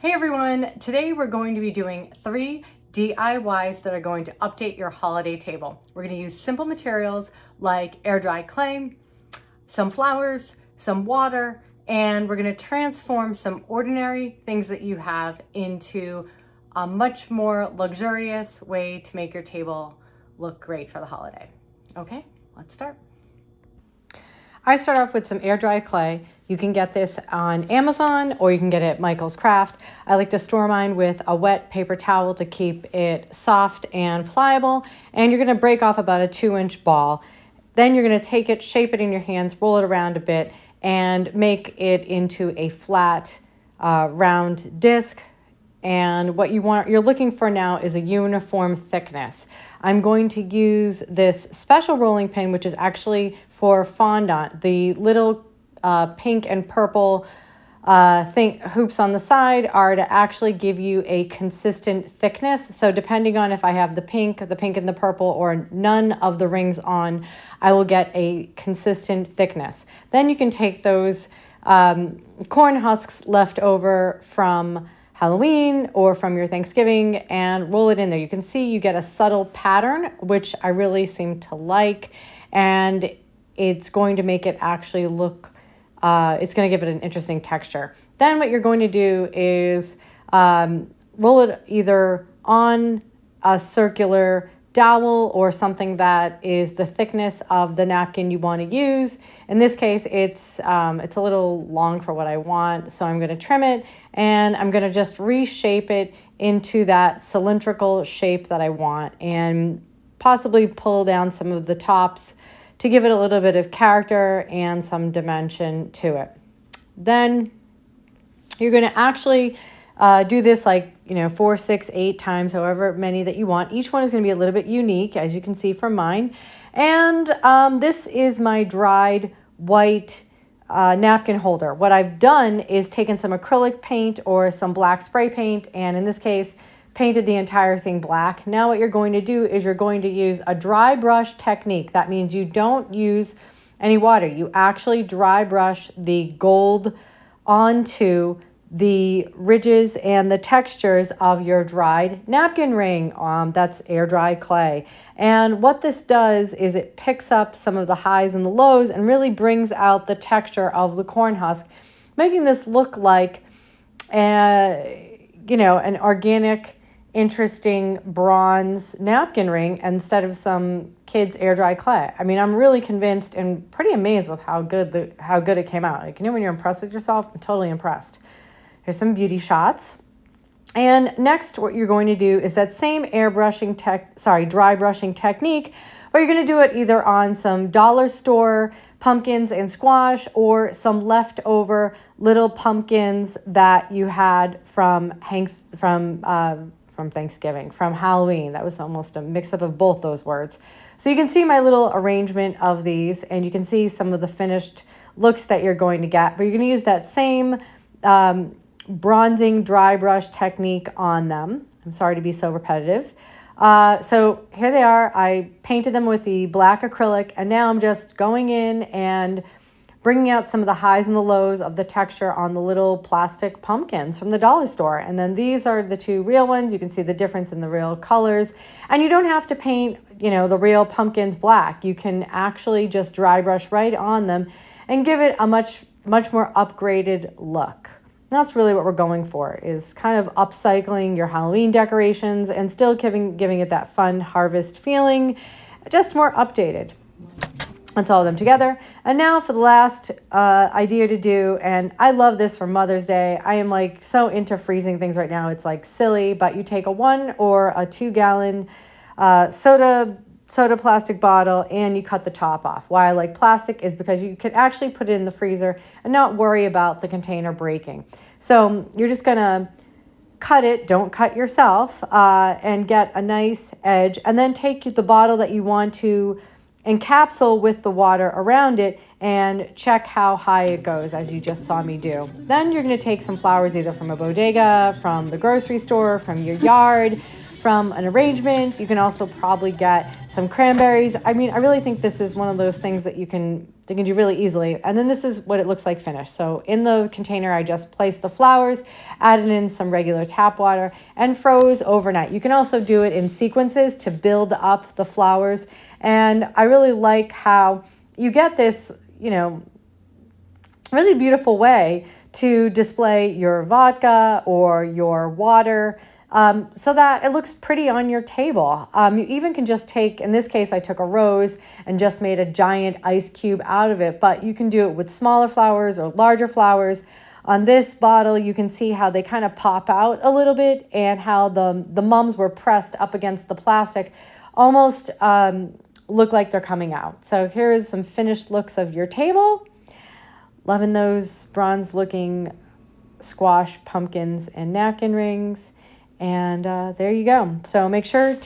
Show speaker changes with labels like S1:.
S1: Hey everyone, today we're going to be doing 3 DIYs that are going to update your holiday table. We're going to use simple materials like air dry clay, some flowers, some water, and we're going to transform some ordinary things that you have into a much more luxurious way to make your table look great for the holiday. Okay, let's start. I start off with some air dry clay. You can get this on Amazon or you can get it at Michael's Craft. I like to store mine with a wet paper towel to keep it soft and pliable. And you're going to break off about a 2-inch ball. Then you're going to take it, shape it in your hands, roll it around a bit, and make it into a flat, round disc. And what you're looking for now is a uniform thickness. I'm going to use this special rolling pin, which is actually for fondant. The little pink and purple hoops on the side are to actually give you a consistent thickness. So depending on if I have the pink and the purple, or none of the rings on, I will get a consistent thickness. Then you can take those corn husks left over from Halloween or from your Thanksgiving and roll it in there. You can see you get a subtle pattern, which I really seem to like, and it's going to make it actually look, it's going to give it an interesting texture. Then what you're going to do is roll it either on a circular dowel or something that is the thickness of the napkin you want to use. In this case, it's a little long for what I want, so I'm going to trim it and I'm going to just reshape it into that cylindrical shape that I want, and possibly pull down some of the tops to give it a little bit of character and some dimension to it. Then you're going to actually do this 4, 6, 8 times, however many that you want. Each one is going to be a little bit unique, as you can see from mine. And this is my dried white napkin holder. What I've done is taken some acrylic paint or some black spray paint, and in this case, painted the entire thing black. Now what you're going to do is you're going to use a dry brush technique. That means you don't use any water. You actually dry brush the gold onto the ridges and the textures of your dried napkin ring. That's air dry clay. And what this does is it picks up some of the highs and the lows and really brings out the texture of the corn husk, making this look like an organic, interesting bronze napkin ring instead of some kid's air dry clay. I mean, I'm really convinced and pretty amazed with how good it came out. When you're impressed with yourself, I'm totally impressed. Here's some beauty shots. And next, what you're going to do is that same dry brushing technique, but you're going to do it either on some dollar store pumpkins and squash or some leftover little pumpkins that you had from Thanksgiving, from Halloween. That was almost a mix-up of both those words. So you can see my little arrangement of these, and you can see some of the finished looks that you're going to get, but you're going to use that same bronzing dry brush technique on them. I'm sorry to be so repetitive. So here they are. I painted them with the black acrylic, and now I'm just going in and bringing out some of the highs and the lows of the texture on the little plastic pumpkins from the dollar store. And then these are the 2 real ones. You can see the difference in the real colors. And you don't have to paint, the real pumpkins black. You can actually just dry brush right on them and give it a much more upgraded look. That's really what we're going for, is kind of upcycling your Halloween decorations and still giving it that fun harvest feeling, just more updated. Let's all of them together. And now for the last idea to do, and I love this for Mother's Day. I am so into freezing things right now. It's silly, but you take a 1 or a 2-gallon soda plastic bottle and you cut the top off. Why I like plastic is because you can actually put it in the freezer and not worry about the container breaking. So you're just gonna cut it, don't cut yourself, and get a nice edge, and then take the bottle that you want to encapsule with the water around it and check how high it goes, as you just saw me do. Then you're going to take some flowers either from a bodega, from the grocery store, from your yard, from an arrangement. You can also probably get some cranberries. I mean, I really think this is one of those things that you can do really easily. And then this is what it looks like finished. So in the container, I just placed the flowers, added in some regular tap water, and froze overnight. You can also do it in sequences to build up the flowers. And I really like how you get this, you know, really beautiful way to display your vodka or your water, so that it looks pretty on your table. You even can just take, in this case, I took a rose and just made a giant ice cube out of it, but you can do it with smaller flowers or larger flowers. On this bottle, you can see how they kind of pop out a little bit and how the mums were pressed up against the plastic, almost look like they're coming out. So here is some finished looks of your table. Loving those bronze looking squash, pumpkins, and napkin rings. And there you go. So make sure to